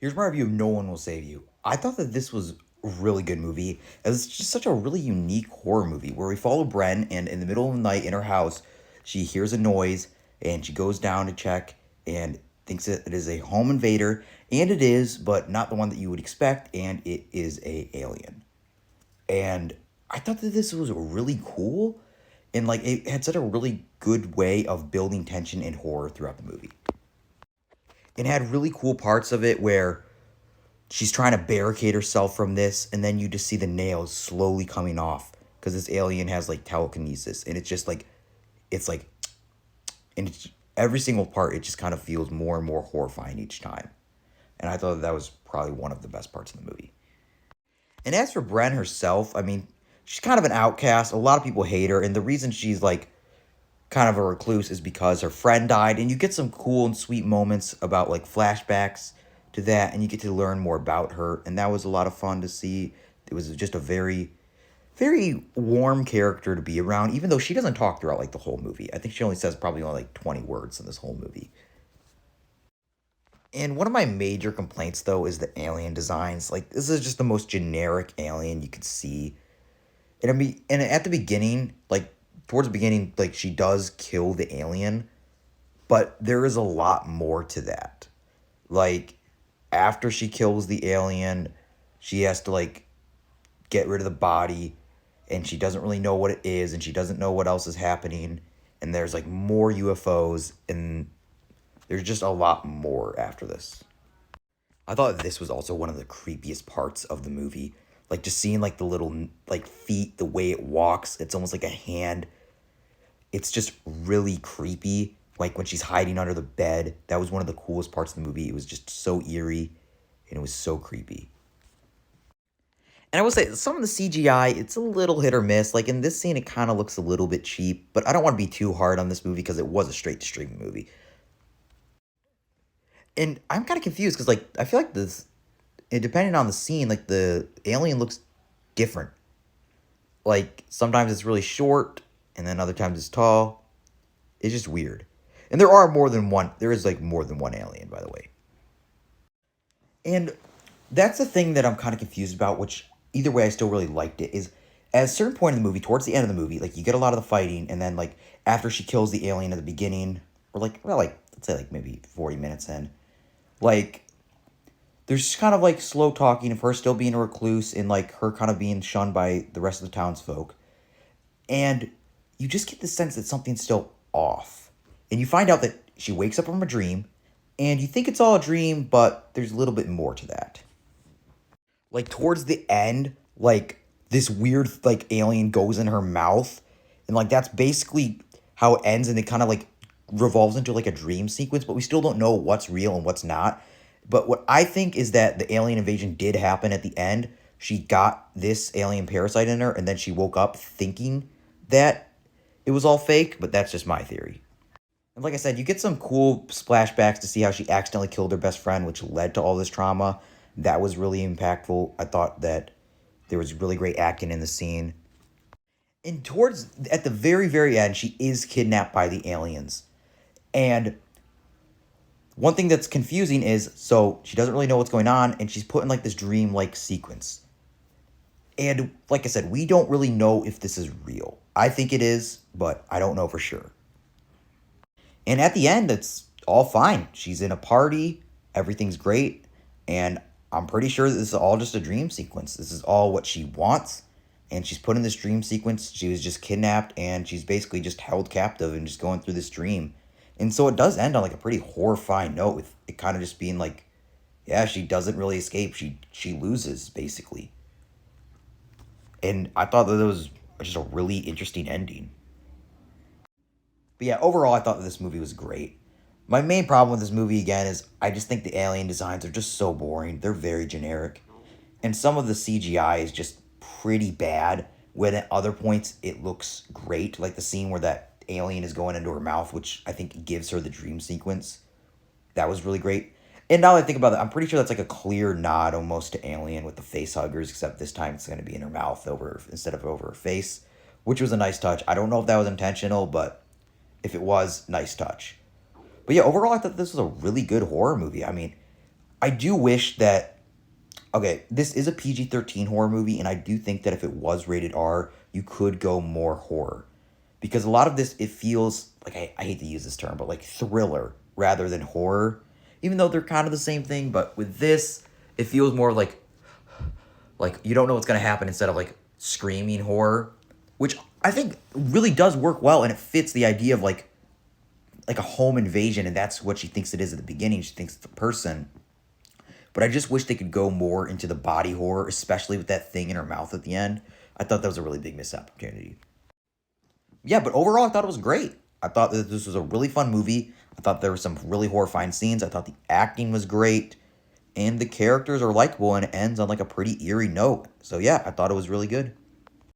Here's my review of No One Will Save You. I thought that this was a really good movie. It was just such a really unique horror movie where we follow Bren, and in the middle of the night in her house, she hears a noise and she goes down to check and thinks that it is a home invader, and it is, but not the one that you would expect, and it is a alien. And I thought that this was really cool, and like it had such a really good way of building tension and horror throughout the movie. It had really cool parts of it where she's trying to barricade herself from this, and then you just see the nails slowly coming off because this alien has like telekinesis, and it's like, and it's every single part. It just kind of feels more and more horrifying each time, and I thought that was probably one of the best parts of the movie. And as for Bren herself, I mean, she's kind of an outcast. A lot of people hate her, and the reason she's like kind of a recluse is because her friend died, and you get some cool and sweet moments about like flashbacks to that, and you get to learn more about her, and that was a lot of fun to see. It was just a very warm character to be around, even though she doesn't talk throughout like the whole movie. I think she only says probably only like 20 words in this whole movie. And one of my major complaints though is the alien designs. Like this is just the most generic alien you could see. And I mean, and at the beginning, like towards the beginning, like she does kill the alien, but there is a lot more to that. Like after she kills the alien, she has to like get rid of the body, and she doesn't really know what it is, and she doesn't know what else is happening, and there's like more UFOs, and there's just a lot more after this. I thought this was also one of the creepiest parts of the movie. Like just seeing like the little like feet, the way it walks, it's almost like a hand. It's just really creepy. Like when she's hiding under the bed, that was one of the coolest parts of the movie. It was just so eerie and it was so creepy. And I will say some of the CGI, it's a little hit or miss. Like in this scene, it kind of looks a little bit cheap, but I don't want to be too hard on this movie because it was a straight to streaming movie. And I'm kind of confused because like I feel like this, and depending on the scene, like the alien looks different. Like sometimes it's really short, and then other times it's tall. It's just weird. And there are more than one. There is like more than one alien, by the way. And that's the thing that I'm kind of confused about. Which either way, I still really liked it. Is at a certain point in the movie, towards the end of the movie, like you get a lot of the fighting, and then like after she kills the alien at the beginning, or like well, like let's say like maybe 40 minutes in, like there's just kind of like slow talking of her still being a recluse and like her kind of being shunned by the rest of the townsfolk. And you just get the sense that something's still off. And you find out that she wakes up from a dream, and you think it's all a dream, but there's a little bit more to that. Like towards the end, like this weird like alien goes in her mouth, and like that's basically how it ends, and it kind of like revolves into like a dream sequence, but we still don't know what's real and what's not. But what I think is that the alien invasion did happen at the end. She got this alien parasite in her, and then she woke up thinking that it was all fake, but that's just my theory. And like I said, you get some cool splashbacks to see how she accidentally killed her best friend, which led to all this trauma. That was really impactful. I thought that there was really great acting in the scene. And towards at the very end, she is kidnapped by the aliens. And one thing that's confusing is so she doesn't really know what's going on, and she's put in like this dream-like sequence. And like I said, we don't really know if this is real. I think it is, but I don't know for sure. And at the end, it's all fine. She's in a party, everything's great, and I'm pretty sure that this is all just a dream sequence. This is all what she wants, and she's put in this dream sequence. She was just kidnapped, and she's basically just held captive and just going through this dream. And so it does end on like a pretty horrifying note, with it kind of just being like, yeah, she doesn't really escape. She loses basically. And I thought that it was just a really interesting ending. But yeah, overall, I thought that this movie was great. My main problem with this movie, again, is I just think the alien designs are just so boring. They're very generic. And some of the CGI is just pretty bad, when at other points it looks great. Like the scene where that alien is going into her mouth, which I think gives her the dream sequence. That was really great. And now that I think about it, I'm pretty sure that's like a clear nod almost to Alien with the face huggers, except this time it's going to be in her mouth over instead of over her face, which was a nice touch. I don't know if that was intentional, but if it was, nice touch. But yeah, overall, I thought this was a really good horror movie. I mean, I do wish that, okay, this is a PG-13 horror movie, and I do think that if it was rated R, you could go more horror. Because a lot of this, it feels like, I hate to use this term, but like thriller rather than horror. Even though they're kind of the same thing, but with this, it feels more like you don't know what's gonna happen instead of like screaming horror, which I think really does work well, and it fits the idea of like a home invasion, and that's what she thinks it is at the beginning. She thinks it's a person. But I just wish they could go more into the body horror, especially with that thing in her mouth at the end. I thought that was a really big missed opportunity. Yeah, but overall, I thought it was great. I thought that this was a really fun movie. I thought there were some really horrifying scenes. I thought the acting was great, and the characters are likable, and it ends on like a pretty eerie note. So yeah, I thought it was really good.